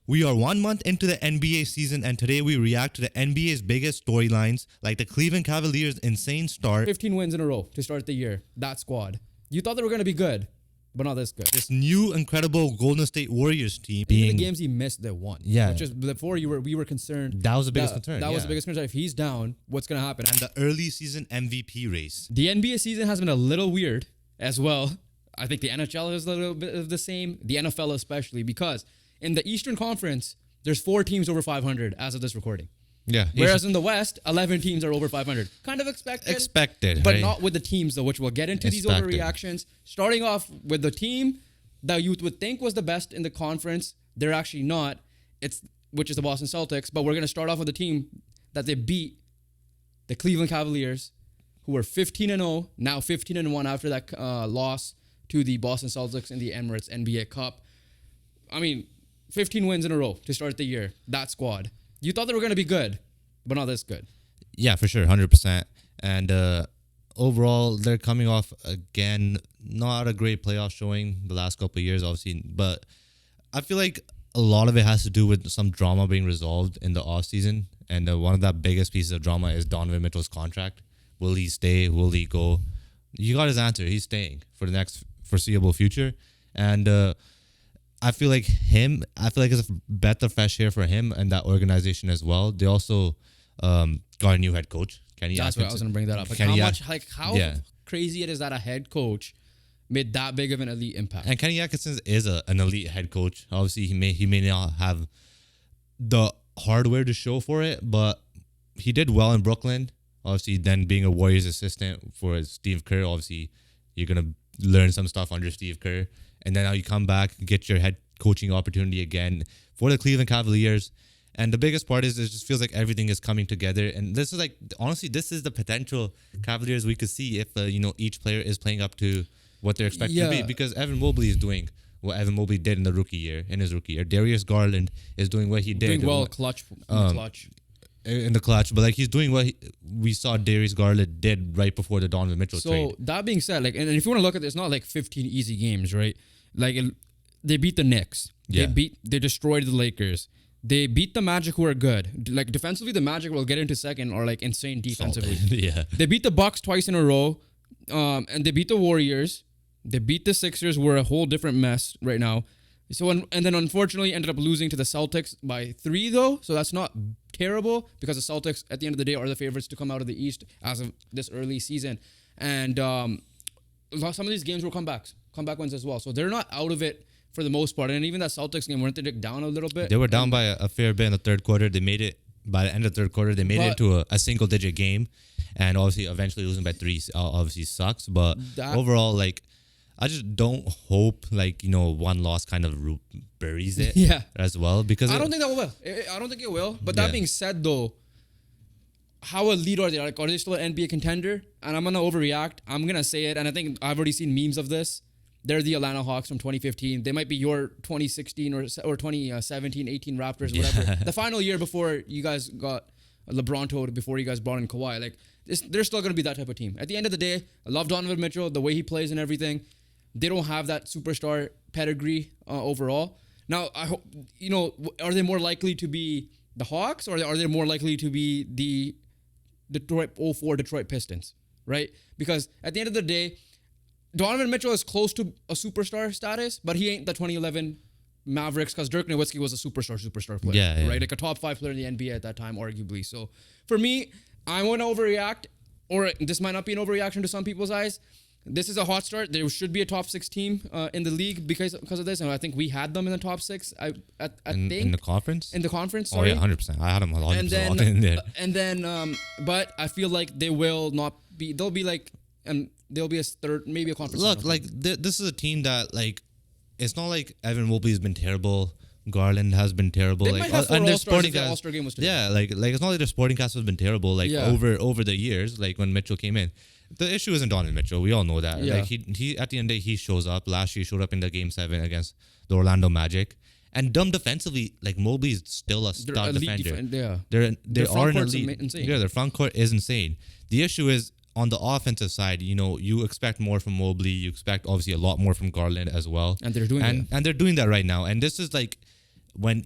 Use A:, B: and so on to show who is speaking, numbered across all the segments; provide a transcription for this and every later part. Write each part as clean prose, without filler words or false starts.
A: We are 1 month into the NBA season, and today we react to the NBA's biggest storylines, like the Cleveland Cavaliers' insane start,
B: 15 wins in a row to start the year. That squad. You thought they were going to be good, but not this good.
A: this new incredible Golden State Warriors team
B: Even
A: being
B: the games he missed, they won.
A: Yeah.
B: Which is before we were concerned.
A: that was the biggest concern.
B: That was the biggest concern. If he's down, what's going to happen?
A: And the early season MVP race.
B: The NBA season has been a little weird as well. I think the NHL is a little bit of the same. The NFL especially, because in the Eastern Conference, there's 4 teams over 500 as of this recording.
A: Yeah.
B: Whereas in the West, 11 teams are over 500. Kind of expected. But
A: right?
B: not with the teams, though, which we'll get into these overreactions. Starting off with the team that you would think was the best in the conference. They're actually not. Which is the Boston Celtics. But we're going to start off with a team that they beat, the Cleveland Cavaliers, who were 15-0, now 15-1 after that loss to the Boston Celtics in the Emirates NBA Cup. I mean, 15 wins in a row to start the year. That squad. You thought they were going to be good, but not this good.
A: Yeah, for sure, 100%. And overall, they're coming off, again, not a great playoff showing the last couple of years, obviously. But I feel like a lot of it has to do with some drama being resolved in the offseason. And one of that biggest pieces of drama is Donovan Mitchell's contract. Will he stay? Will he go? You got his answer. He's staying for the next foreseeable future. And I feel like it's a breath of fresh air for him and that organization as well. They also got a new head coach, Kenny Atkinson.
B: That's what I was going to bring that up. How crazy it is that a head coach made that big of an elite impact.
A: And Kenny Atkinson is an elite head coach. Obviously, he may not have the hardware to show for it, but he did well in Brooklyn. Obviously, then being a Warriors assistant for Steve Kerr, obviously, you're going to learn some stuff under Steve Kerr. And then now you come back, get your head coaching opportunity again for the Cleveland Cavaliers. And the biggest part is it just feels like everything is coming together. And this is honestly, this is the potential Cavaliers we could see if, each player is playing up to what they're expected to be. Because Evan Mobley is doing what Evan Mobley did in his rookie year. Darius Garland is doing what he did.
B: Doing well, clutch.
A: In the clutch, but he's doing what we saw Darius Garland did right before the Donovan Mitchell trade.
B: So that being said, and if you want to look at this, it's not 15 easy games, right? They beat the Knicks.
A: Yeah.
B: They destroyed the Lakers. They beat the Magic, who are good. Defensively, the Magic will get into second are insane defensively.
A: Yeah.
B: They beat the Bucks twice in a row, and they beat the Warriors. They beat the Sixers, who are a whole different mess right now. So and then unfortunately ended up losing to the Celtics by 3 though. So that's not terrible because the Celtics at the end of the day are the favorites to come out of the East as of this early season. And some of these games were comeback wins as well. So they're not out of it for the most part. And even that Celtics game, weren't they down a little bit?
A: They were down by a fair bit in the third quarter. They made it by the end of the third quarter. They made it into a single digit game, and obviously eventually losing by 3 obviously sucks. But overall, I just don't hope one loss kind of buries it as well, because
B: I don't think that will. I don't think it will. But that being said, though, how elite are they? Are they still an NBA contender? And I'm gonna overreact. I'm gonna say it, and I think I've already seen memes of this. They're the Atlanta Hawks from 2015. They might be your 2016 or 2017, 18 Raptors, whatever. The final year before you guys got LeBron told, before you guys brought in Kawhi. They're still gonna be that type of team. At the end of the day, I love Donovan Mitchell, the way he plays and everything. They don't have that superstar pedigree overall. Now, I hope are they more likely to be the Hawks, or are they more likely to be the Detroit Pistons, right? Because at the end of the day, Donovan Mitchell is close to a superstar status, but he ain't the 2011 Mavericks, because Dirk Nowitzki was a superstar player, right? A top 5 player in the NBA at that time, arguably. So for me, I want to overreact, or this might not be an overreaction to some people's eyes. This is a hot start. There should be a top 6 team in the league because of this, and I think we had them in the top 6. I think
A: in the conference.
B: In the conference, sorry.
A: Oh yeah, 100%. I had them 100% in there.
B: And then, but I feel like they will not be. They'll be they'll be a third, maybe a conference.
A: Look, this is a team that it's not like Evan Mobley's been terrible. Garland has been terrible.
B: They might have 4 All-Stars if the All-Star game was today.
A: Yeah, it's not like their sporting cast has been terrible. Over the years, when Mitchell came in. The issue isn't Donovan Mitchell. We all know that.
B: Yeah.
A: He at the end of the day, he shows up. Last year, he showed up in the Game 7 against the Orlando Magic. And dumb defensively, Mobley's still a stud defender. They are an elite.
B: Insane.
A: Yeah, their front court is insane. The issue is on the offensive side. You expect more from Mobley. You expect obviously a lot more from Garland as well.
B: And they're doing that.
A: And they're doing that right now. And this is when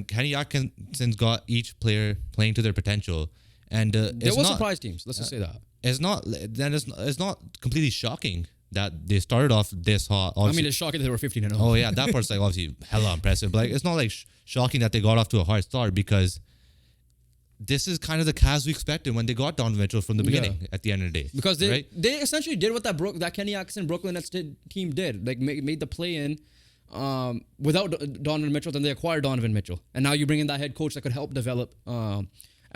A: Kenny Atkinson's got each player playing to their potential, and
B: There was surprise teams. Let's just say that.
A: It's not completely shocking that they started off this hot.
B: I mean, it's shocking that they were 15-0.
A: Oh yeah, that part's like obviously hella impressive. But like, it's not like shocking that they got off to a hard start, because this is kind of the Cavs we expected when they got Donovan Mitchell from the beginning. At the end of the day,
B: because they
A: right?
B: they essentially did what that Kenny Atkinson Brooklyn Nets team did, like made the play in without Donovan Mitchell. Then they acquired Donovan Mitchell, and now you bring in that head coach that could help develop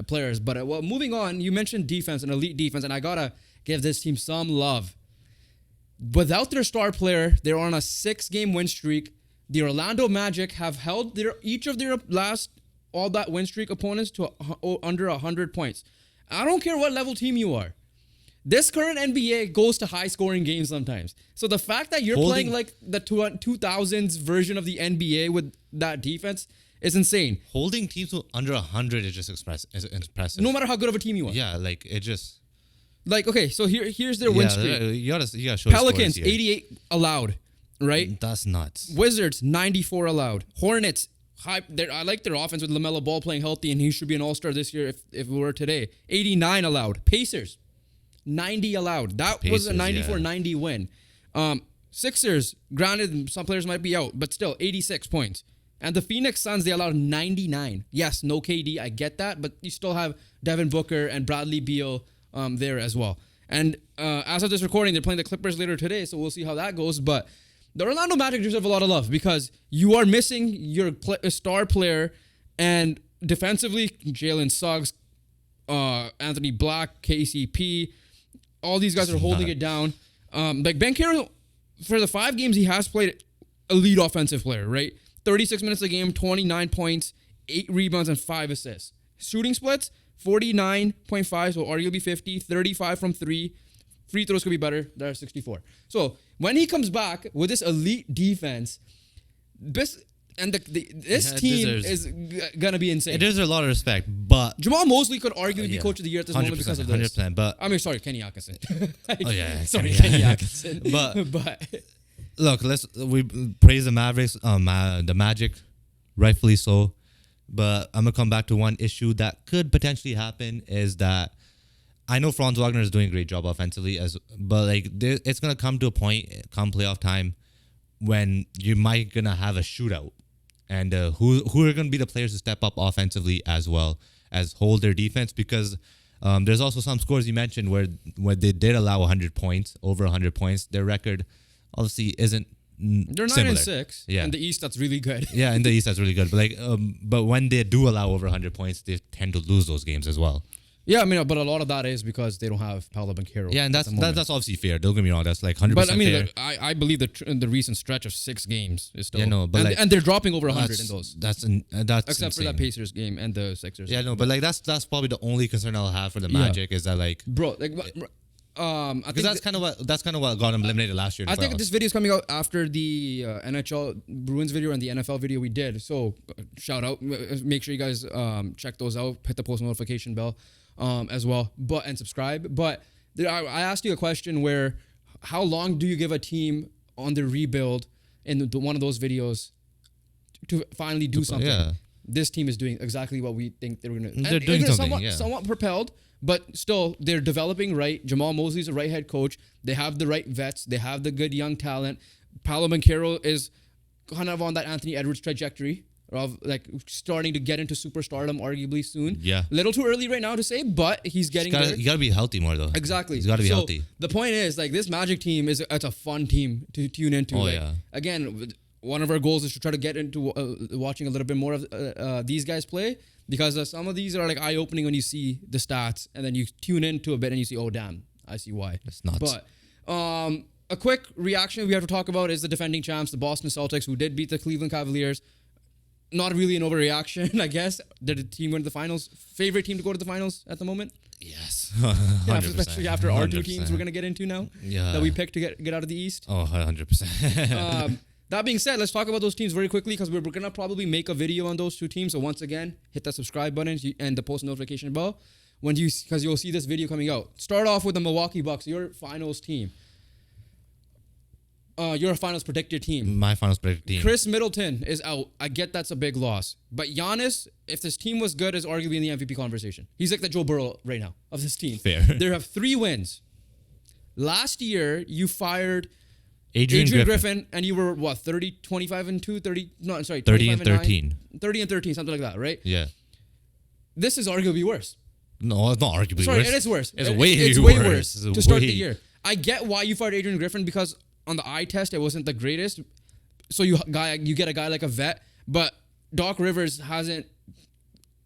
B: players. But well, moving on, you mentioned defense, an elite defense, and I gotta give this team some love. Without their star player, they're on a 6-game win streak. The Orlando Magic have held each of their last all that win streak opponents to under 100 points. I don't care what level team you are. This current NBA goes to high-scoring games sometimes. So the fact that you're playing like the 2000s version of the NBA with that defense is insane.
A: Holding teams to under 100 is just impressive.
B: No matter how good of a team you are.
A: Yeah, like it just.
B: Like, okay, so here's their win streak.
A: You gotta show
B: Pelicans, 88 allowed, right?
A: That's nuts.
B: Wizards, 94 allowed. Hornets, I like their offense with LaMelo Ball playing healthy, and he should be an all-star this year if it were today. 89 allowed. Pacers, 90 allowed. That was a 94-90 win. Sixers, granted, some players might be out, but still, 86 points. And the Phoenix Suns, they allowed 99. Yes, no KD, I get that, but you still have Devin Booker and Bradley Beal there as well. And as of this recording, they're playing the Clippers later today, so we'll see how that goes. But the Orlando Magic deserve a lot of love because you are missing your star player, and defensively, Jalen Suggs, Anthony Black, KCP, all these guys are holding it down. Like Ben Carroll, for the 5 games he has played, elite offensive player, right? 36 minutes a game, 29 points, 8 rebounds, and 5 assists. Shooting splits, 49.5, so arguably 50, 35 from 3. Free throws could be better. They're 64. So when he comes back with this elite defense, this team is going to be insane.
A: It deserves a lot of respect, but
B: Jamal Mosley could arguably be coach of the year at this moment because of this.
A: 100%, but
B: I mean, sorry, Kenny Atkinson.
A: Kenny
B: Atkinson.
A: but look, we praise the Mavericks, the Magic, rightfully so. But I'm gonna come back to one issue that could potentially happen is that I know Franz Wagner is doing a great job offensively, but like it's gonna come to a point come playoff time when you might gonna have a shootout, and who are gonna be the players to step up offensively as well as hold their defense, because there's also some scores you mentioned where they did allow 100 points, over 100 points. Their record obviously isn't.
B: They're 9-6.
A: Yeah.
B: In the East, that's really good.
A: Yeah, in the East, that's really good. But like, but when they do allow over 100 points, they tend to lose those games as well.
B: Yeah, I mean, but a lot of that is because they don't have Paolo Banchero.
A: Yeah, and that's obviously fair. Don't get me wrong. That's like 100%
B: But I mean,
A: fair.
B: I believe that the recent stretch of 6 games is still.
A: Yeah, no, but
B: and they're dropping over 100 in those.
A: That's
B: except
A: insane.
B: for that Pacers game and the Sixers.
A: Yeah, no, but like that's probably the only concern I'll have for the Magic is that like,
B: bro, like.
A: Because that's kind of what got them eliminated last year.
B: I think this video is coming out after the NHL Bruins video and the NFL video we did. So shout out, make sure you guys check those out. Hit the post notification bell as well, and subscribe. But I asked you a question where, how long do you give a team on their rebuild in one of those videos to finally do something?
A: Yeah.
B: This team is doing exactly what we think they're going to.
A: They're doing something,
B: somewhat propelled. But still, they're developing right. Jamal Mosley's a right head coach. They have the right vets. They have the good young talent. Paolo Banchero is kind of on that Anthony Edwards trajectory of like starting to get into superstardom arguably soon.
A: Yeah.
B: A little too early right now to say, but he's getting there.
A: You got to be healthy more though.
B: Exactly.
A: He's got to be healthy.
B: The point is, like, this Magic team it's a fun team to tune into.
A: Oh,
B: like,
A: yeah.
B: Again, one of our goals is to try to get into watching a little bit more of these guys play, because some of these are like eye-opening when you see the stats and then you tune into a bit and you see, oh, damn, I see why.
A: It's nuts.
B: But a quick reaction we have to talk about is the defending champs, the Boston Celtics, who did beat the Cleveland Cavaliers. Not really an overreaction, I guess. Did the team win the finals? Favorite team to go to the finals at the moment?
A: Yes.
B: Especially after our 2 teams we're going to get into now that we picked to get out of the East.
A: Oh, 100%.
B: That being said, let's talk about those teams very quickly because we're going to probably make a video on those 2 teams. So once again, hit that subscribe button and the post notification bell because you'll see this video coming out. Start off with the Milwaukee Bucks, your finals team. your finals predicted team.
A: My finals predicted team.
B: Chris Middleton is out. I get that's a big loss. But Giannis, if this team was good, is arguably in the MVP conversation. He's like the Joe Burrow right now of this team.
A: Fair.
B: They have 3 wins. Last year, you fired
A: Adrian
B: Griffin, and you were, what, 30, 25 and 2? 30, no, I'm sorry,
A: 30 and
B: 9?
A: 13.
B: 30 and 13, something like that, right?
A: Yeah.
B: This is arguably worse.
A: No, it's not arguably
B: Sorry,
A: worse.
B: it is worse.
A: It's
B: way
A: way
B: worse
A: It's
B: to start
A: way-
B: the year. I get why you fired Adrian Griffin because on the eye test, it wasn't the greatest. So you get a guy like a vet, but Doc Rivers hasn't.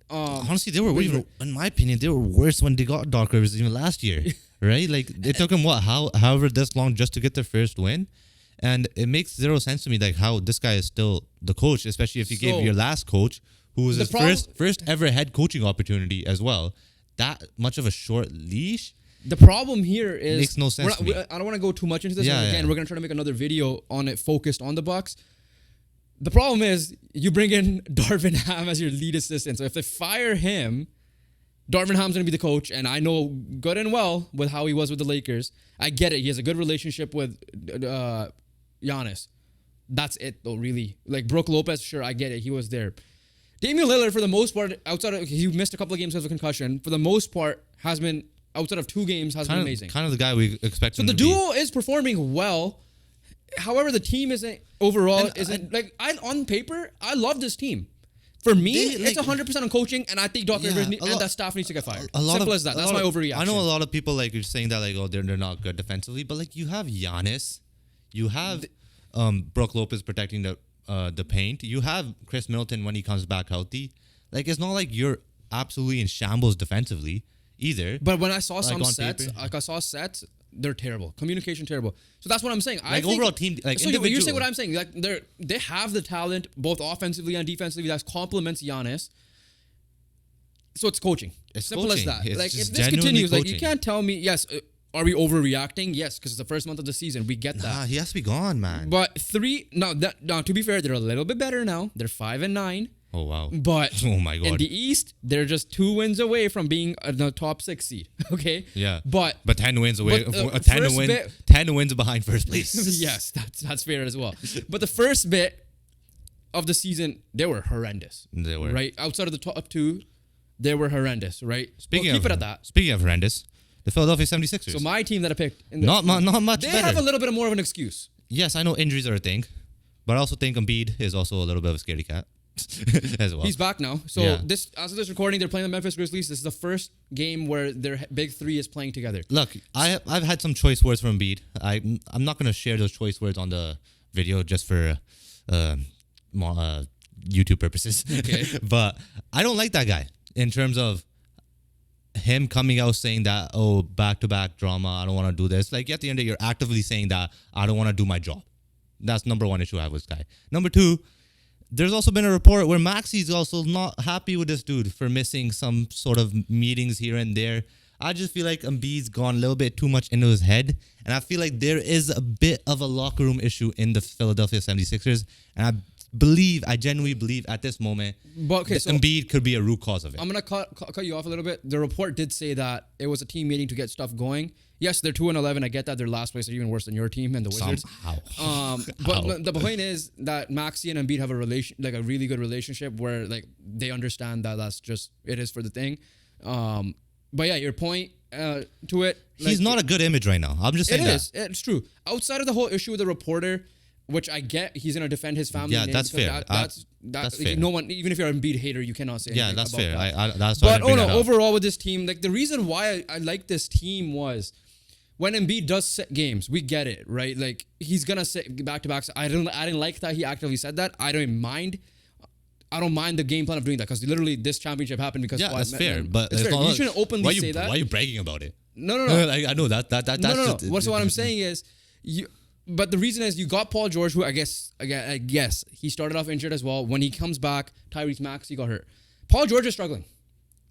A: Honestly, they were even, in my opinion, they were worse when they got Doc Rivers even last year, right? Like it took them however this long just to get their first win, and it makes zero sense to me like how this guy is still the coach, especially if you gave
B: So,
A: your last coach, who was
B: the
A: his
B: problem-
A: first ever head coaching opportunity as well, that much of a short leash.
B: The problem here is
A: Makes no sense to me.
B: I don't want to go too much into this.
A: Yeah,
B: and again,
A: yeah.
B: we're gonna try to make another video on it focused on the Bucks. The problem is you bring in Darvin Ham as your lead assistant. So if they fire him, Darvin Ham's gonna be the coach, and I know good and well with how he was with the Lakers. I get it. He has a good relationship with Giannis. That's it though, really. Like Brook Lopez, sure, I get it. He was there. Damian Lillard, for the most part, outside of he missed a couple of games because of concussion. For the most part, has been outside of 2 games has been amazing.
A: Kind of the guy we expect.
B: So
A: him
B: the
A: to be.
B: duo is performing well. However, the team isn't overall
A: And
B: isn't like on paper. I love this team. For me, it's 100% on coaching, and I think Doc Rivers and that staff needs to get fired. Simple as that. That's my overreaction.
A: I know a lot of people like are saying that like, oh, they're not good defensively, but like you have Giannis, you have Brook Lopez protecting the paint, you have Chris Middleton when he comes back healthy. Like it's not like you're absolutely in shambles defensively either.
B: But when I saw
A: Like,
B: some
A: on
B: sets,
A: paper.
B: they're terrible. Communication terrible. So that's what I'm saying. I
A: Like
B: think,
A: overall team, like
B: so you're saying
A: individual.
B: what I'm saying. Like they have the talent both offensively and defensively that complements Giannis. So it's coaching.
A: It's
B: Simple
A: coaching.
B: as that.
A: It's
B: Like
A: just
B: if this
A: genuinely
B: continues, like you
A: coaching.
B: can't tell me. Yes, are we overreacting? Yes, because it's the first month of the season. We get that.
A: Nah, he has to be gone, man.
B: But now to be fair, they're a little bit better now. They're 5-9.
A: Oh wow.
B: But
A: Oh my
B: in
A: god.
B: the East, they're just 2 wins away from being the top 6 seed. Okay.
A: Yeah.
B: But
A: 10 wins away.
B: But,
A: 10 wins behind first place.
B: yes, that's fair as well. But the first bit of the season, they were horrendous.
A: They were.
B: Right? Outside of the top 2, they were horrendous, right?
A: Speaking
B: Keep
A: of
B: it at that.
A: Speaking of horrendous, the Philadelphia 76ers.
B: So my team that I picked,
A: not much
B: they
A: better.
B: have a little bit more of an excuse.
A: Yes, I know injuries are a thing, but I also think Embiid is also a little bit of a scaredy cat as well.
B: He's back now. So
A: Yeah.
B: as of this recording, they're playing the Memphis Grizzlies. This is the first game where their big 3 is playing together.
A: Look, I've had some choice words from Embiid. I'm not gonna share those choice words on the video just for YouTube purposes.
B: Okay.
A: But I don't like that guy in terms of him coming out saying that, oh, back-to-back drama, I don't want to do this. Like, at the end of the day, you're actively saying that I don't want to do my job. That's number 1 issue I have with this guy. Number 2, there's also been a report where Maxi's also not happy with this dude for missing some sort of meetings here and there. I just feel like Embiid's gone a little bit too much into his head. And I feel like there is a bit of a locker room issue in the Philadelphia 76ers. And I genuinely believe at this moment
B: But okay,
A: that
B: so
A: Embiid could be a root cause of it.
B: I'm gonna cut you off a little bit. The report did say that it was a team meeting to get stuff going. Yes, they're 2-11. I get that. They're last place. They're even worse than your team and the Wizards.
A: Somehow.
B: But the point is that Maxey and Embiid have a a really good relationship where like they understand that that's just it is for the thing. But yeah, your point to it.
A: He's not a good image right now. I'm just saying that.
B: It's true. Outside of the whole issue with the reporter, which I get, he's gonna defend his family.
A: Yeah,
B: name,
A: that's fair.
B: That's
A: fair.
B: No one, even if you're an Embiid hater, you cannot say.
A: Yeah,
B: anything
A: that's
B: about
A: fair.
B: That.
A: That's why I
B: But
A: didn't bring that up.
B: overall with this team, like the reason why I like this team was when Embiid does set games, we get it, right? Like he's gonna set back to backs. I didn't like that he actively said that. I don't mind the game plan of doing that because literally this championship happened because
A: Yeah, that's fair. But
B: it's fair.
A: not,
B: You shouldn't openly say that.
A: Why are you bragging about it?
B: No.
A: Like, I know that. That's
B: No.
A: just,
B: What I'm saying is, but the reason is you got Paul George, who I guess he started off injured as well. When he comes back, Tyrese Maxey got hurt. Paul George is struggling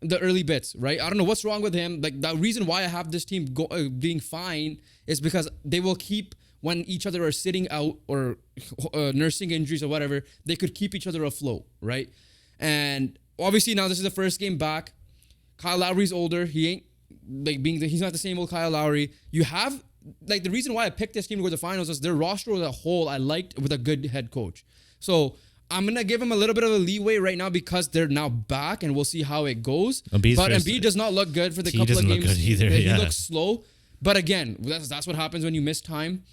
B: the early bits, right? I don't know what's wrong with him. Like the reason why I have this team being fine is because they will keep when each other are sitting out or nursing injuries or whatever. They could keep each other afloat, right? And obviously now this is the first game back. Kyle Lowry's older. He ain't he's not the same old Kyle Lowry. You have like the reason why I picked this team to go to the finals is their roster as a whole I liked with a good head coach. So I'm gonna give him a little bit of a leeway right now because they're now back, and we'll see how it goes. Embiid does not look good for the couple of games. He looks slow. But again, that's what happens when you miss time.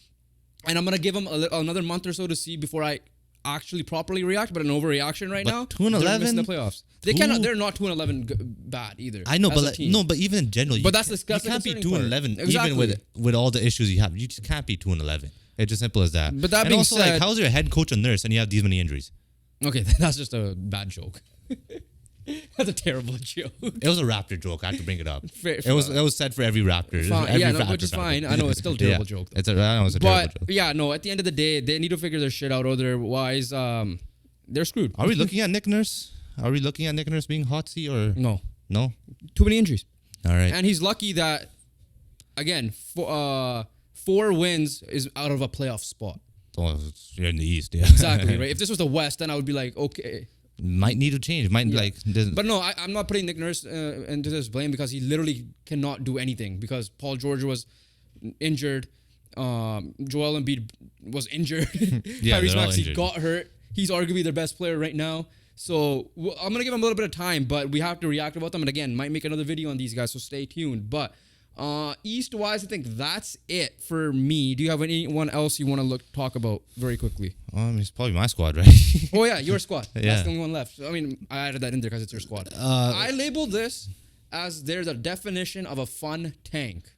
B: And I'm gonna give him another month or so to see before I actually properly react. But an overreaction right now.
A: 2-11
B: they're missing the playoffs. They cannot. They're not 2-11 bad either.
A: I know, but but even in general,
B: but you
A: can't be 2-11 even with all the issues you have. You just can't be 2-11. It's as simple as that.
B: But that being
A: also,
B: said,
A: how's your head coach a nurse and you have these many injuries?
B: Okay, that's just a bad joke. That's a terrible joke.
A: It was a Raptor joke. I had to bring it up.
B: It
A: was said for every Raptor.
B: Which is fine. I know it's still a terrible joke.
A: I know it's a terrible joke.
B: Yeah, no. At the end of the day, they need to figure their shit out. Otherwise, they're screwed.
A: Are we looking at Nick Nurse? Are we looking at Nick Nurse being hot seat or
B: no?
A: No.
B: Too many injuries.
A: All right.
B: And he's lucky that, again, 4 wins is out of a playoff spot.
A: Oh, you're in the East, yeah.
B: Exactly, right? If this was the West, then I would be like, okay.
A: Might need to change.
B: But no, I'm not putting Nick Nurse into this blame because he literally cannot do anything because Paul George was injured. Joel Embiid was injured. Tyrese Maxey got hurt. He's arguably their best player right now. So I'm going to give him a little bit of time, but we have to react about them. And again, might make another video on these guys, so stay tuned. But East-wise, I think that's it for me. Do you have anyone else you want to talk about very quickly?
A: It's probably my squad, right?
B: Oh, yeah, your squad.
A: Yeah.
B: That's the only one left. I mean, I added that in there because it's your squad. I labeled this as there's a definition of a fun tank.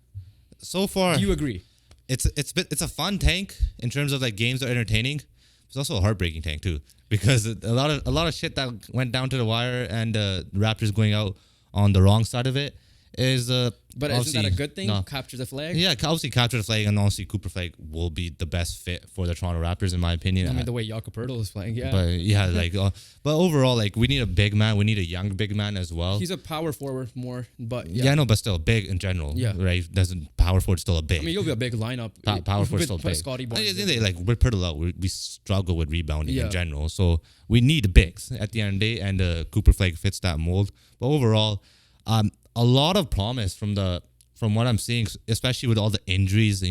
A: So far,
B: do you agree?
A: It's a fun tank in terms of like games that are entertaining. It's also a heartbreaking tank too because a lot of shit that went down to the wire and Raptors going out on the wrong side of it is
B: but isn't that a good thing? No. Capture the flag?
A: Yeah, obviously capture the flag, and honestly Cooper Flag will be the best fit for the Toronto Raptors in my opinion.
B: I mean the way Jakob Poeltl is playing, yeah.
A: But yeah, like but overall, like we need a big man, we need a young big man as well.
B: He's a power forward more, but
A: yeah, no, but still big in general. Yeah, right. Doesn't power forward still a big.
B: I mean, you'll be a big lineup.
A: Power forward still big.
B: Scotty Barnes.
A: Like with Poeltl out, we struggle with rebounding in general, so we need bigs at the end of the day, and Cooper Flag fits that mold. But overall, a lot of promise from what I'm seeing, especially with all the injuries.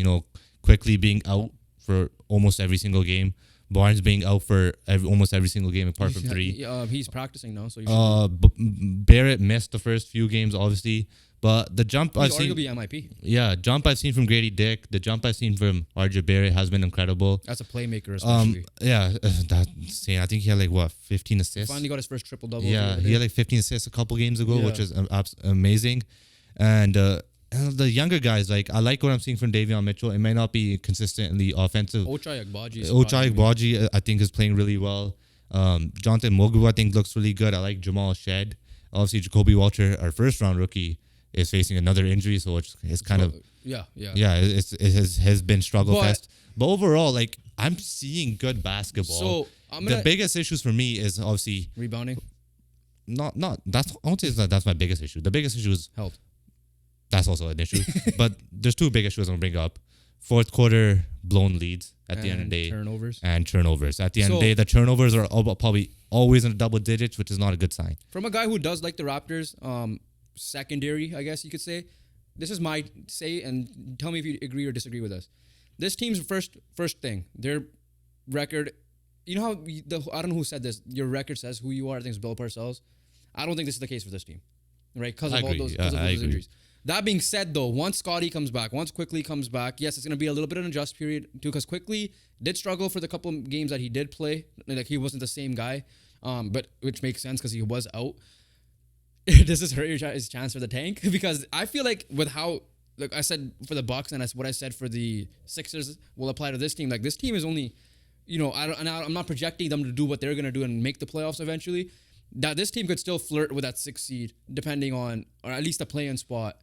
A: Quickly being out for almost every single game. Barnes being out for almost every single game apart from 3.
B: He's practicing now, so.
A: Barrett missed the first few games, obviously, but the jump I've seen.
B: He's arguably MIP.
A: Yeah, jump I've seen from Grady Dick, the jump I've seen from RJ Barrett has been incredible.
B: That's a playmaker, especially.
A: I think he had 15 assists.
B: Finally got his first triple double.
A: Yeah, he had 15 assists a couple games ago, which is amazing. And the younger guys, I like what I'm seeing from Davion Mitchell. It may not be consistently offensive.
B: Ochai Agbaji,
A: I think, is playing really well. Jonathan Mogu, I think, looks really good. I like Jamal Shed. Obviously, Jacoby Walter, our first-round rookie, is facing another injury, so it's kind of...
B: Yeah.
A: It has been struggle fest. But overall, I'm seeing good basketball. So the biggest issues for me is obviously...
B: Rebounding?
A: I won't say that's my biggest issue. The biggest issue is...
B: Health.
A: That's also an issue. But there's 2 big issues I'm going to bring up. Fourth quarter blown leads at the end of the day.
B: Turnovers.
A: At the end of the day, the turnovers are probably always in the double digits, which is not a good sign. From
B: a guy who does like the Raptors, secondary, I guess you could say, this is my say, and tell me if you agree or disagree with us. This team's first thing, their record, you know how, I don't know who said this, your record says who you are, I think it's Bill Parcells. I don't think this is the case for this team, right? Because of all those injuries. That being said, though, once Scotty comes back, once Quickly comes back, yes, it's going to be a little bit of an adjust period, too, because Quickly did struggle for the couple of games that he did play. He wasn't the same guy, but which makes sense because he was out. Does this hurt his chance for the tank? Because I feel like with how, like I said for the Bucks, and what I said for the Sixers will apply to this team. Like, this team is only, I'm not projecting them to do what they're going to do and make the playoffs eventually. That this team could still flirt with that 6th seed, depending on, or at least a play-in spot.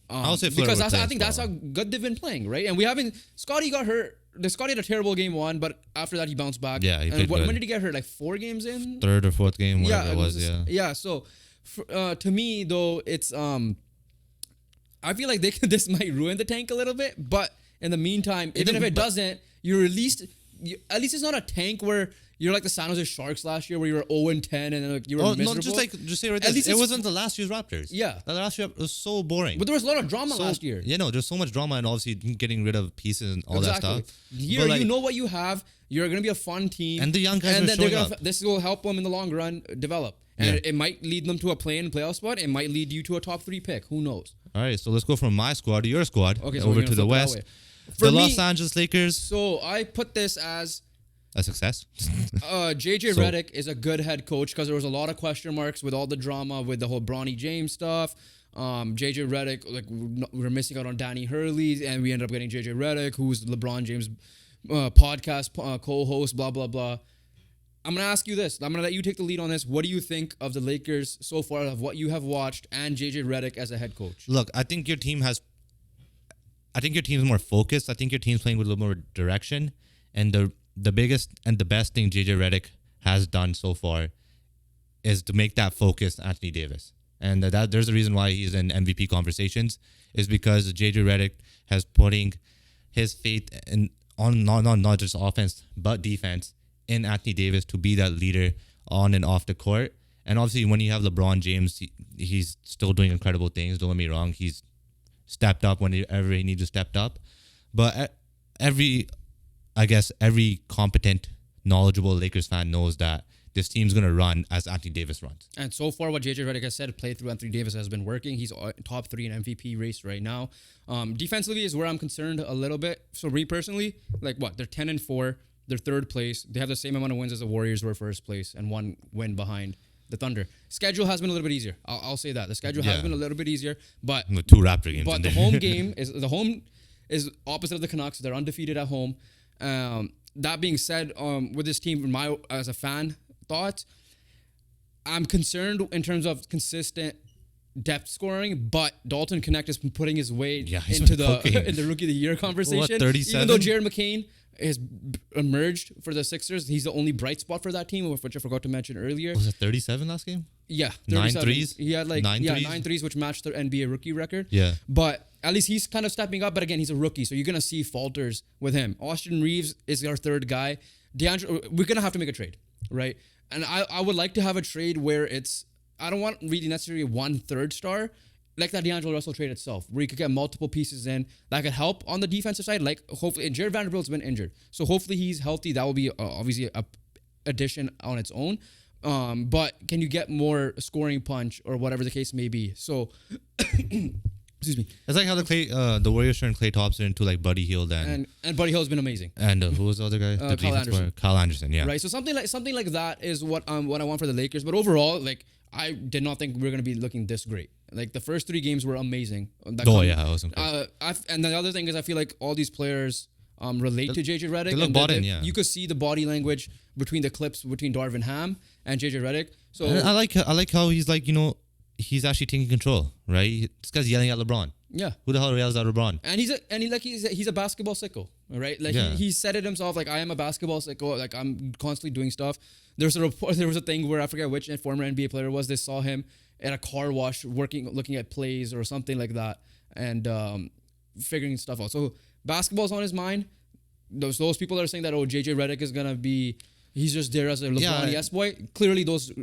A: I'll say
B: because I think that's how good they've been playing, right? And we haven't. Scotty got hurt. Scotty had a terrible game 1, but after that he bounced back.
A: Yeah, he played
B: when did he get hurt? 4 games in.
A: 3rd or 4th game, whatever it was.
B: Yeah. So, to me though, it's I feel like this might ruin the tank a little bit. But in the meantime, even if it doesn't, at least it's not a tank where You're like the San Jose Sharks last year, where you were 0-10 and then like you were
A: Oh,
B: miserable.
A: no, just say right
B: At
A: there.
B: least
A: It
B: it's-
A: wasn't the last year's Raptors.
B: Yeah.
A: The last year was so boring.
B: But there was a lot of drama last year.
A: Yeah, no, there's so much drama and obviously getting rid of pieces and all that stuff.
B: Here,
A: But, like,
B: you know what you have. You're gonna be a fun team,
A: And the young guys
B: and
A: are
B: then they're
A: showing
B: gonna.
A: up.
B: This will help them in the long run develop, and
A: Yeah.
B: it might lead them to a play-in playoff spot. It might lead you to a top 3 pick. Who knows?
A: All right, so let's go from my squad to your squad.
B: Okay, so
A: over
B: we're
A: to
B: gonna
A: the
B: flip it that
A: West.
B: way. For
A: The
B: me-
A: Los Angeles Lakers,
B: So I put this as
A: a success.
B: JJ
A: So-
B: Redick is a good head coach because there was a lot of question marks with all the drama with the whole Bronny James stuff. JJ Redick, like we're missing out on Danny Hurley, and we ended up getting JJ Redick, who's LeBron James podcast co-host. Blah blah blah. I'm gonna ask you this. I'm gonna let you take the lead on this. What do you think of the Lakers so far, of what you have watched, and JJ Redick as a head coach?
A: Look, I think your team's more focused. I think your team's playing with a little more direction. And the biggest and the best thing JJ Redick has done so far is to make that focus Anthony Davis. And that there's a reason why he's in MVP conversations, is because JJ Redick has putting his faith in on not just offense but defense in Anthony Davis to be that leader on and off the court. And obviously when you have LeBron James, he's still doing incredible things. Don't get me wrong. He's stepped up whenever he needs to step up. But every competent, knowledgeable Lakers fan knows that this team's going to run as Anthony Davis runs.
B: And so far, what JJ Redick has said, play through Anthony Davis has been working. He's top 3 in MVP race right now. Defensively is where I'm concerned a little bit. So me personally, like what? They're 10-4. They're third place. They have the same amount of wins as the Warriors were first place, and 1 win behind the Thunder. Schedule has been a little bit easier. I'll say that. The schedule has been a little bit easier, but
A: With 2 Raptor games.
B: But
A: in
B: the
A: there.
B: home game is opposite of the Canucks. They're undefeated at home. That being said, with this team, as a fan thoughts, I'm concerned in terms of consistent depth scoring, but Dalton Connect has been putting his weight
A: he's
B: into
A: been cooking.
B: in the Rookie of the Year conversation.
A: 37?
B: Even though Jared McCain has emerged for the Sixers, he's the only bright spot for that team, which I forgot to mention earlier.
A: Was it 37 last game?
B: Yeah,
A: 9
B: 37.
A: threes?
B: He had
A: 9
B: threes, which matched the NBA rookie record.
A: Yeah.
B: But at least he's kind of stepping up. But again, he's a rookie, so you're gonna see falters with him. Austin Reeves is our third guy. We're gonna have to make a trade, right? And I would like to have a trade where I don't want really necessarily 1/3 star, like that D'Angelo Russell trade itself, where you could get multiple pieces in that could help on the defensive side. Like hopefully, and Jared Vanderbilt's been injured, so hopefully he's healthy. That will be obviously a addition on its own. But can you get more scoring punch or whatever the case may be? So, excuse me.
A: It's like how the Warriors turned Klay Thompson into like Buddy Hield and
B: Buddy Hill's been amazing.
A: who was the other guy? The
B: Kyle
A: defense
B: Anderson.
A: player? Kyle Anderson, yeah.
B: Right, so something like that is what I want for the Lakers. But overall, like I did not think we were gonna be looking this great. Like the first 3 games were amazing. That
A: Yeah, it was incredible.
B: and the other thing is, I feel like all these players relate to JJ Redick.
A: they look
B: and
A: bought in, yeah.
B: You could see the body language between the clips between Darvin Ham and JJ Redick. So
A: And I like how he's like, he's actually taking control, right? This guy's yelling at LeBron.
B: yeah.
A: Who the hell yells at LeBron?
B: And he's a basketball sicko, right? Like
A: Yeah.
B: he said it himself. Like I am a basketball sicko. Like I'm constantly doing stuff. There was a thing where I forget which former NBA player it was. They saw him at a car wash looking at plays or something like that, and figuring stuff out. So basketball's on his mind. Those people that are saying that JJ Redick is gonna be. He's just there as a LeBron yes boy. Clearly, those
A: Are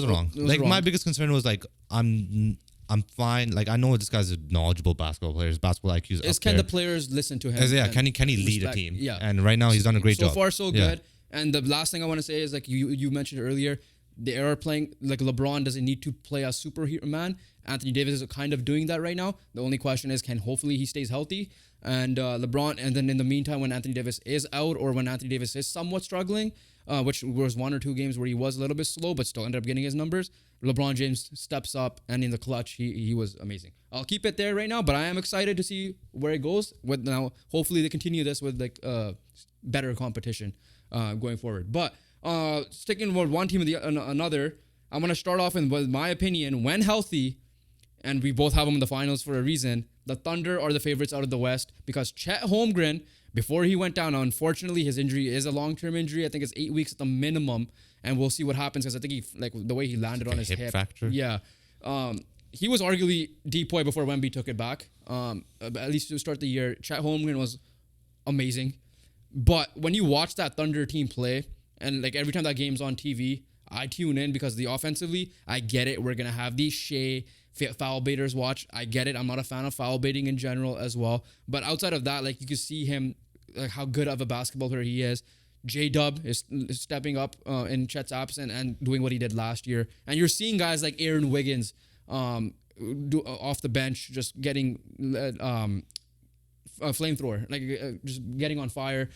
A: wrong.
B: those are
A: My
B: wrong.
A: biggest concern was like I'm fine. Like I know this guy's a knowledgeable basketball player. His basketball IQ is up
B: Can
A: there.
B: the players listen to him?
A: Yeah,
B: and
A: can he lead a
B: respect-
A: team?
B: Yeah.
A: And right now he's done a great
B: So
A: job.
B: far, so
A: Yeah.
B: good. And the last thing I want to say is like you mentioned earlier, they are playing like LeBron doesn't need to play a superhero man. Anthony Davis is kind of doing that right now. The only question is, hopefully he stays healthy, and LeBron. And then in the meantime, when Anthony Davis is out or when Anthony Davis is somewhat struggling, which was 1 or 2 games where he was a little bit slow but still ended up getting his numbers, LeBron James steps up, and in the clutch he was amazing. I'll keep it there right now, but I am excited to see where it goes. With now, hopefully they continue this with like better competition going forward. But sticking with one team and another, I'm gonna start off with my opinion. When healthy, and we both have them in the finals for a reason, the Thunder are the favorites out of the West because Chet Holmgren, before he went down, unfortunately his injury is a long-term injury. I think it's 8 weeks at the minimum, and we'll see what happens because I think the way he landed on his
A: hip fracture?
B: Yeah. He was arguably DPOY before Wemby took it back. At least to start the year, Chet Holmgren was amazing. But when you watch that Thunder team play, And like every time that game's on TV, I tune in because offensively, I get it. We're gonna have these Shea foul baiters watch. I get it. I'm not a fan of foul baiting in general as well. But outside of that, like you can see him, like how good of a basketball player he is. J-Dub is stepping up in Chet's absence and doing what he did last year. And you're seeing guys like Aaron Wiggins off the bench, just getting a flamethrower, like just getting on fire.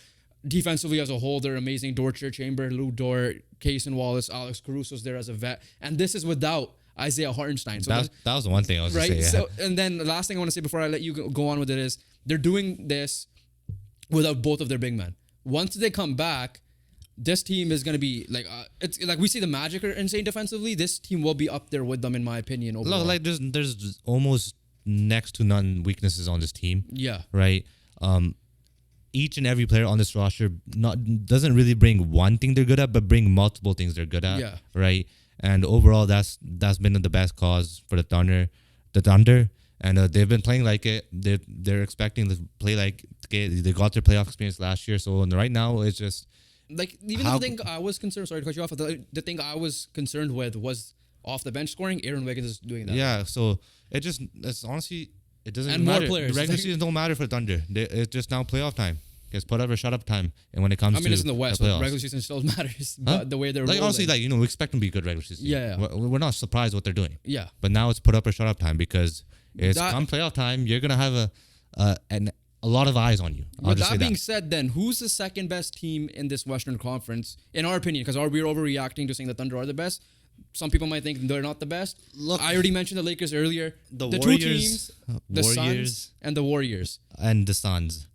B: Defensively as a whole, they're amazing. Dortcher, Chamber, Lou Dort, Cason Wallace, Alex Caruso's there as a vet. And this is without Isaiah Hartenstein. So
A: that was the one thing I was
B: right.
A: Say, yeah.
B: So, and then the last thing I want to say before I let you go on with it is they're doing this without both of their big men. Once they come back, this team is going to be like it's like we see the Magic are insane defensively. This team will be up there with them in my opinion. Overall.
A: Look, like there's almost next to none weaknesses on this team.
B: Yeah.
A: Right. Each and every player on this roster doesn't really bring one thing they're good at, but bring multiple things they're good at.
B: Yeah.
A: Right. And overall, that's been the best cause for the Thunder. And they've been playing like it. They're expecting to play like they got their playoff experience last year. So right now, it's just
B: like even the thing I was concerned. Sorry to cut you off. The thing I was concerned with was off the bench scoring. Aaron Wiggins is doing that.
A: Yeah. So it's honestly it doesn't
B: and
A: even
B: more
A: matter.
B: players.
A: The regular season don't matter for Thunder. It's just now playoff time. It's put up or shut up time. And when it comes to
B: it's in the West.
A: the
B: But
A: playoffs,
B: regular season still matters. But the way they're
A: like
B: rolling.
A: honestly, like we expect them to be good regular season.
B: Yeah.
A: We're not surprised what they're doing.
B: Yeah.
A: But now it's put up or shut up time because it's come playoff time. You're gonna have a lot of eyes on you.
B: With that being said, then who's the second best team in this Western Conference, in our opinion? Because we're overreacting to saying the Thunder are the best. Some people might think they're not the best.
A: Look,
B: I already mentioned the Lakers earlier.
A: The
B: two
A: Warriors,
B: teams, the Suns and the Warriors.
A: And the Suns,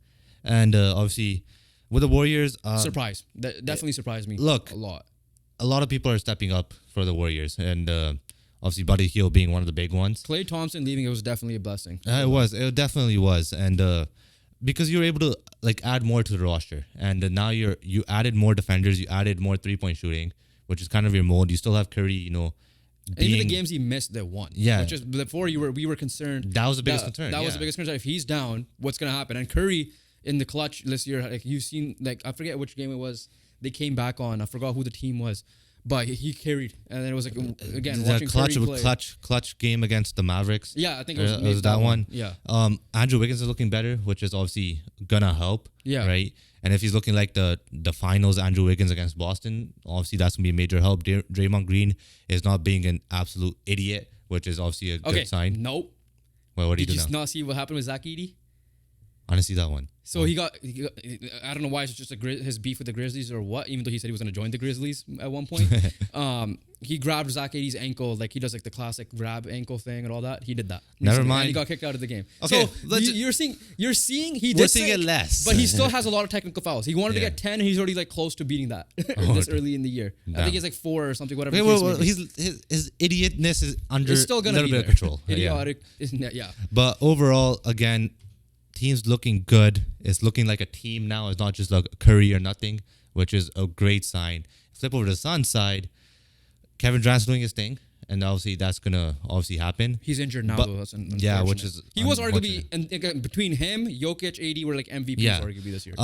A: and obviously with the Warriors,
B: Surprise! That definitely surprised me.
A: Look,
B: a lot.
A: A lot of people are stepping up for the Warriors, and obviously Buddy Hield being one of the big ones.
B: Klay Thompson leaving, it was definitely a blessing.
A: It definitely was, and because you're able to like add more to the roster, and now you added more defenders, you added more 3-point shooting, which is kind of your mold. You still have Curry, and even
B: the games he missed, they won.
A: Yeah,
B: which is before we were concerned.
A: That was the biggest concern.
B: That was the biggest concern. If he's down, what's gonna happen? And Curry in the clutch this year, like you've seen, like I forget which game it was. They came back on. I forgot who the team was. But he carried, and then it was like again watching
A: clutch
B: Curry play.
A: clutch game against the Mavericks.
B: Yeah, I think it was
A: that one.
B: Yeah.
A: Andrew Wiggins is looking better, which is obviously gonna help.
B: Yeah.
A: Right. And if he's looking like the finals, Andrew Wiggins against Boston, obviously that's gonna be a major help. Draymond Green is not being an absolute idiot, which is obviously a good sign.
B: Nope.
A: Well, what do
B: Did
A: you do
B: you
A: now?
B: not see what happened with Zach Edey?
A: I didn't see that one.
B: So he got I don't know why it's just his beef with the Grizzlies or what, even though he said he was going to join the Grizzlies at one point. He grabbed Zach Edey's ankle, like he does like the classic grab ankle thing and all that. He did that.
A: Never mind.
B: And he got kicked out of the game.
A: Okay,
B: so you're seeing
A: we're seeing it less.
B: But he still has a lot of technical fouls. He wanted to
A: Yeah.
B: get 10 and he's already like close to beating that this early in the year. I
A: Damn.
B: think he's like 4 or something, whatever.
A: Okay, his idiotness is under
B: It's still
A: a
B: gonna
A: little
B: be
A: bit
B: there.
A: of control.
B: Idiotic. Yeah.
A: But overall, again, team's looking good. It's looking like a team now. It's not just like Curry or nothing, which is a great sign. Flip over to the Suns side, Kevin Durant's doing his thing, and obviously that's gonna happen.
B: He's injured now,
A: But-
B: though. That's
A: yeah, which
B: unfortunate.
A: is
B: he was arguably
A: unfortunate.
B: and again, between him, Jokic, AD were like MVPs arguably this year.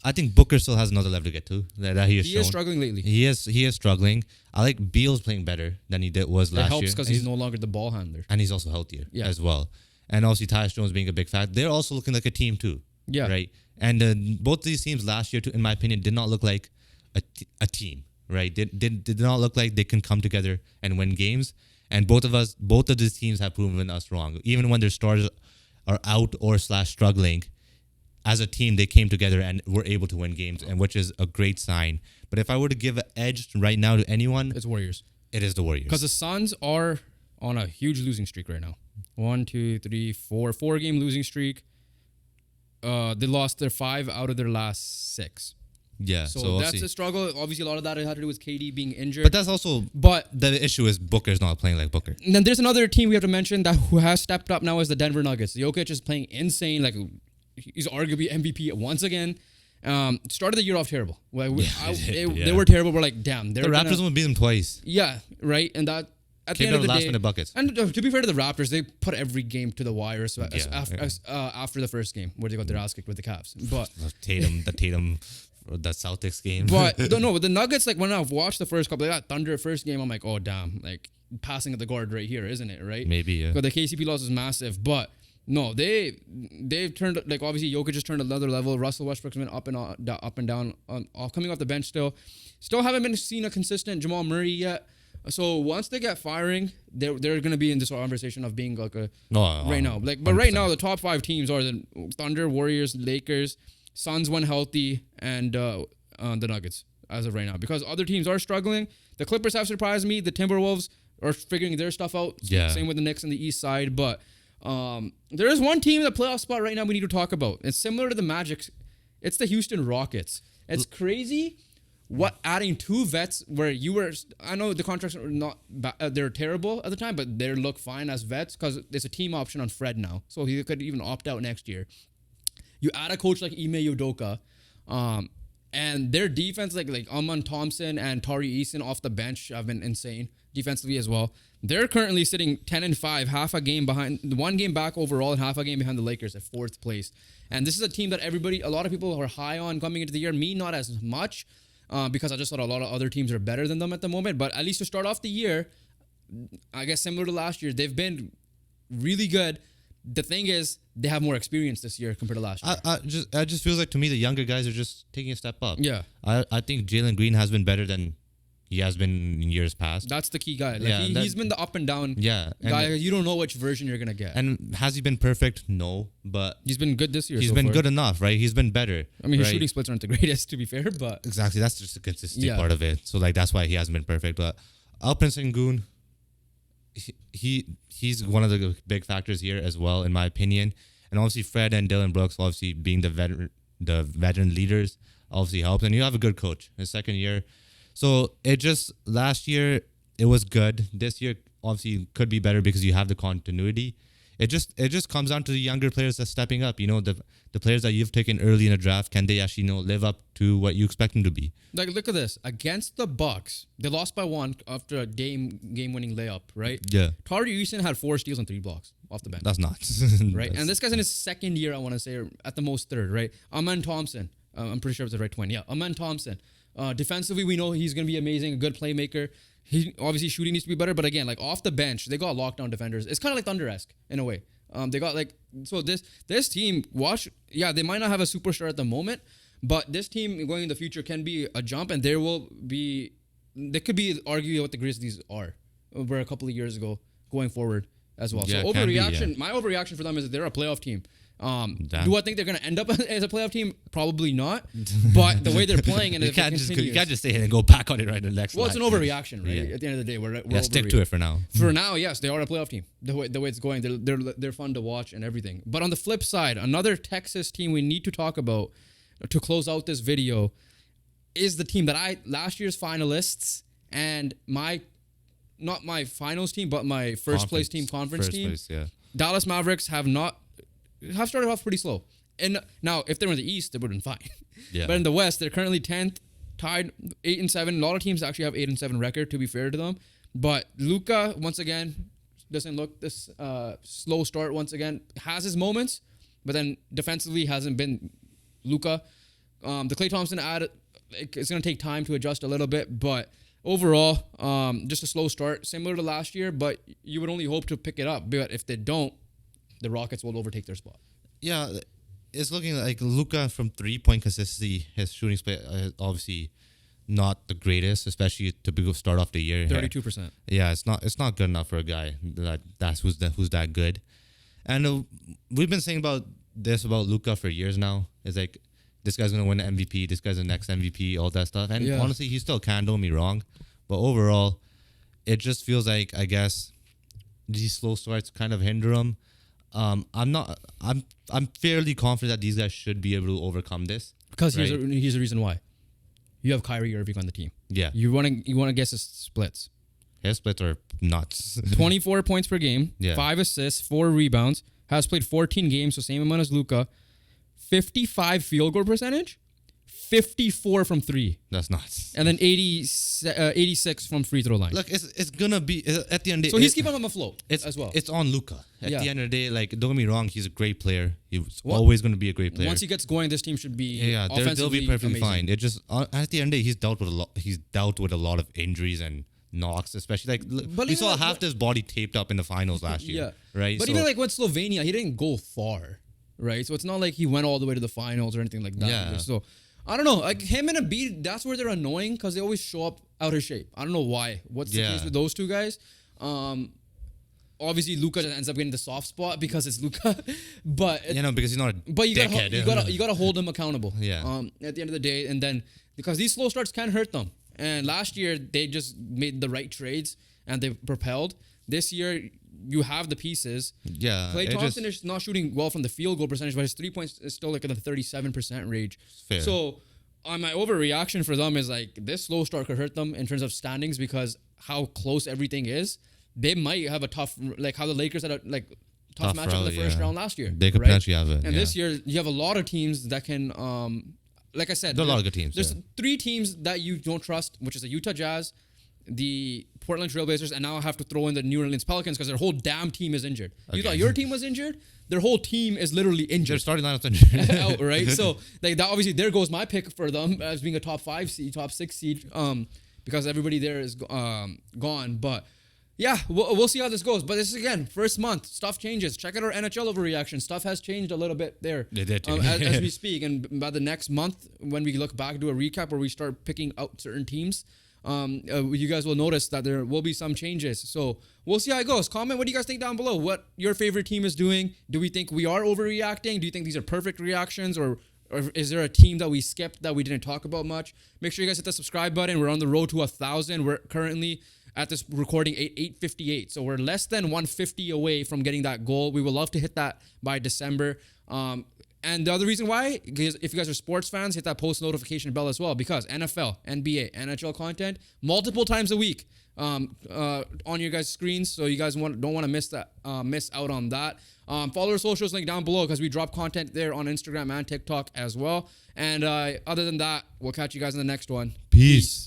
A: I think Booker still has another level to get to that he has
B: He
A: shown.
B: is struggling lately.
A: He is struggling. I like Beal's playing better than he was
B: It
A: last
B: helps
A: year.
B: because
A: And
B: he's no longer the ball handler.
A: and he's also healthier as well. And obviously Tyus Jones being a big factor. They're also looking like a team too.
B: Yeah.
A: Right. And both these teams last year, too, in my opinion, did not look like a team. Right. Did not look like they can come together and win games. And both of these teams have proven us wrong. Even when their stars are out or struggling, as a team they came together and were able to win games, and which is a great sign. But if I were to give an edge right now to anyone,
B: It's Warriors.
A: it is the Warriors.
B: Because the Suns are on a huge losing streak right now. 1, 2, 3, 4. 4-game losing streak. They lost their 5 out of their last 6.
A: Yeah.
B: So that's a struggle. Obviously, a lot of that had to do with KD being injured.
A: But that's also.
B: But
A: The issue is Booker's not playing like Booker.
B: and then there's another team we have to mention who has stepped up now is the Denver Nuggets. Jokic is playing insane. Like he's arguably MVP once again. Started the year off terrible. Like they were terrible. We're like, damn.
A: The Raptors will beat them twice.
B: Yeah, right. And that at the
A: Came
B: end of
A: down
B: the
A: last
B: day,
A: minute buckets.
B: And to be fair to the Raptors, they put every game to the wire after the first game where they got their ass kicked with the Cavs. But
A: The Tatum that Celtics game.
B: But no, the Nuggets, like when I've watched the first couple, that Thunder first game, I'm like, oh damn, like passing of the guard right here, isn't it? Right?
A: Maybe, yeah.
B: Because the KCP loss is massive, but no, they've turned, like obviously Jokic just turned another level. Russell Westbrook's been up and down, coming off the bench still haven't been seen a consistent Jamal Murray yet. So once they get firing, they're going to be in this conversation of being like a right now. Like, but 100%. Right now the top 5 teams are the Thunder, Warriors, Lakers, Suns when healthy, and the Nuggets as of right now. Because other teams are struggling. The Clippers have surprised me. The Timberwolves are figuring their stuff out.
A: Yeah.
B: Same with the Knicks on the East side. But there is one team in the playoff spot right now we need to talk about. It's similar to the Magic. It's the Houston Rockets. It's crazy. What adding 2 vets where you were? I know the contracts are not they're terrible at the time, but they look fine as vets because there's a team option on Fred now, so he could even opt out next year. You add a coach like Ime Udoka, and their defense like Amon Thompson and Tari Eason off the bench have been insane defensively as well. They're currently sitting 10-5, half a game behind, 1 game back overall, and half a game behind the Lakers at 4th place. And this is a team that a lot of people are high on coming into the year. Me, not as much. Because I just thought a lot of other teams are better than them at the moment. But at least to start off the year, I guess similar to last year, they've been really good. The thing is, they have more experience this year compared to last year.
A: I just feels like to me the younger guys are just taking a step up.
B: Yeah.
A: I think Jalen Green has been better than he has been in years past.
B: That's the key guy. Like he's been the up and down guy. You don't know which version you're going to get.
A: And has he been perfect? No. But
B: he's been good this year.
A: He's been good enough, right? He's been better.
B: I mean, his shooting splits aren't the greatest, to be fair, but...
A: Exactly. That's just the consistency part of it. So, like, that's why he hasn't been perfect. But Alperen Sengun, he's one of the big factors here as well, in my opinion. And obviously, Fred and Dylan Brooks, obviously, being the veteran leaders, obviously helps. And you have a good coach in his second year. So last year, it was good. This year, obviously, could be better because you have the continuity. It just comes down to the younger players that's stepping up. You know, the players that you've taken early in the draft, can they actually live up to what you expect them to be?
B: Like, look at this. Against the Bucks, they lost by 1 after a game-winning layup, right?
A: Yeah.
B: Tari Eason had 4 steals and 3 blocks off the bench.
A: That's nuts.
B: Right? And this guy's in his second year, I want to say, or at the most 3rd, right? Amon Thompson. I'm pretty sure it's the right 20. Yeah, Amon Thompson. Defensively, we know he's going to be amazing, a good playmaker. He obviously shooting needs to be better, but again, like off the bench, they got lockdown defenders. It's kind of like Thunder-esque in a way. They got this team. They might not have a superstar at the moment, but this team going in the future can be a jump, and they could be arguing what the Grizzlies are over a couple of years ago going forward as well.
A: Yeah,
B: so overreaction. My overreaction for them is that they're a playoff team. Do I think they're going to end up as a playoff team? Probably not. But the way they're playing, and
A: you can't just say it and go back on it right in the next.
B: Well, it's an overreaction, right? Yeah. At the end of the day, we're
A: stick to it for now.
B: For now, yes, they are a playoff team. The way it's going, they're fun to watch and everything. But on the flip side, another Texas team we need to talk about to close out this video is the team that last year's finalists and not my finals team, but my conference team.
A: Place, yeah.
B: Dallas Mavericks have started off pretty slow. And now, if they were in the East, they would have been fine.
A: Yeah.
B: But in the West, they're currently 10th, tied 8-7. A lot of teams actually have 8-7 record, to be fair to them. But Luka, once again, doesn't look this slow start once again. Has his moments, but then defensively hasn't been Luka. The Klay Thompson it's going to take time to adjust a little bit, but overall, just a slow start, similar to last year, but you would only hope to pick it up. But if they don't, the Rockets will overtake their spot.
A: Yeah, it's looking like Luka from 3-point consistency. His shooting split obviously not the greatest, especially to start off the year.
B: 32%.
A: Yeah, it's not good enough for a guy who's that good. And we've been saying about Luka for years now. It's like, this guy's gonna win the MVP. This guy's the next MVP. All that stuff. And honestly, he still can. Don't get me wrong, but overall, it just feels like, I guess, these slow starts kind of hinder him. I'm fairly confident that these guys should be able to overcome this.
B: Because here's the reason why. You have Kyrie Irving on the team.
A: Yeah.
B: You want to guess his splits.
A: His splits are nuts.
B: 24 points per game,
A: yeah.
B: 5 assists, 4 rebounds. Has played 14 games, so same amount as Luka. 55 field goal percentage, 54 from 3.
A: That's nuts.
B: And then 86 from free throw line.
A: Look, it's gonna be at the end of the day.
B: So he's keeping him afloat
A: it's
B: as well.
A: It's on Luka. At
B: Yeah.
A: the end of the day, like, don't get me wrong, he's a great player. He's always gonna be a great player.
B: Once he gets going, this team should be
A: they'll
B: offensively
A: be perfectly
B: amazing.
A: fine. It just at the end of the day, he's dealt with a lot of injuries and knocks, especially we saw half his body taped up in the finals last year.
B: Yeah.
A: Right.
B: But even like with Slovenia, he didn't go far. Right. So it's not like he went all the way to the finals or anything like that.
A: Yeah.
B: So I don't know. Like him and Embiid, that's where they're annoying because they always show up out of shape. I don't know why. What's the case with those two guys? Obviously Luka ends up getting the soft spot because it's Luka, but
A: because he's not a
B: dickhead. You gotta hold him accountable.
A: Yeah.
B: At the end of the day, and then because these slow starts can hurt them. And last year they just made the right trades and they propelled. This year you have the pieces.
A: Yeah.
B: Klay Thompson is not shooting well from the field goal percentage, but his 3 points is still like in the 37% range.
A: Fair.
B: So my overreaction for them is like this slow start could hurt them in terms of standings because how close everything is. They might have a tough, like how the Lakers had a tough matchup in the first round last year.
A: They could potentially have it.
B: And this year you have a lot of teams that can, like I said,
A: there are a lot of good teams.
B: There's 3 teams that you don't trust, which is the Utah Jazz, the Portland Trailblazers, and now I have to throw in the New Orleans Pelicans because their whole damn team is injured. You thought your team was injured? Their whole team is literally injured.
A: Their starting lineup's injured.
B: Out, right? So like that obviously there goes my pick for them as being a top 5 seed, top 6 seed, because everybody there is gone. But yeah, we'll see how this goes. But this is again first month, stuff changes. Check out our NHL overreaction. Stuff has changed a little bit there.
A: They did too.
B: As we speak, and by the next month when we look back, do a recap where we start picking out certain teams. You guys will notice that there will be some changes. So we'll see how it goes. Comment what do you guys think down below. What your favorite team is doing. Do we think we are overreacting? Do you think these are perfect reactions? Or is there a team that we skipped that we didn't talk about much? Make sure you guys hit the subscribe button. We're on the road to 1,000. We're currently at this recording 858. So we're less than 150 away from getting that goal. We would love to hit that by December. And the other reason why, because if you guys are sports fans, hit that post notification bell as well, because NFL, NBA, NHL content multiple times a week on your guys' screens. So you guys don't want to miss out on that. Follow our socials link down below because we drop content there on Instagram and TikTok as well. And other than that, we'll catch you guys in the next one.
A: Peace.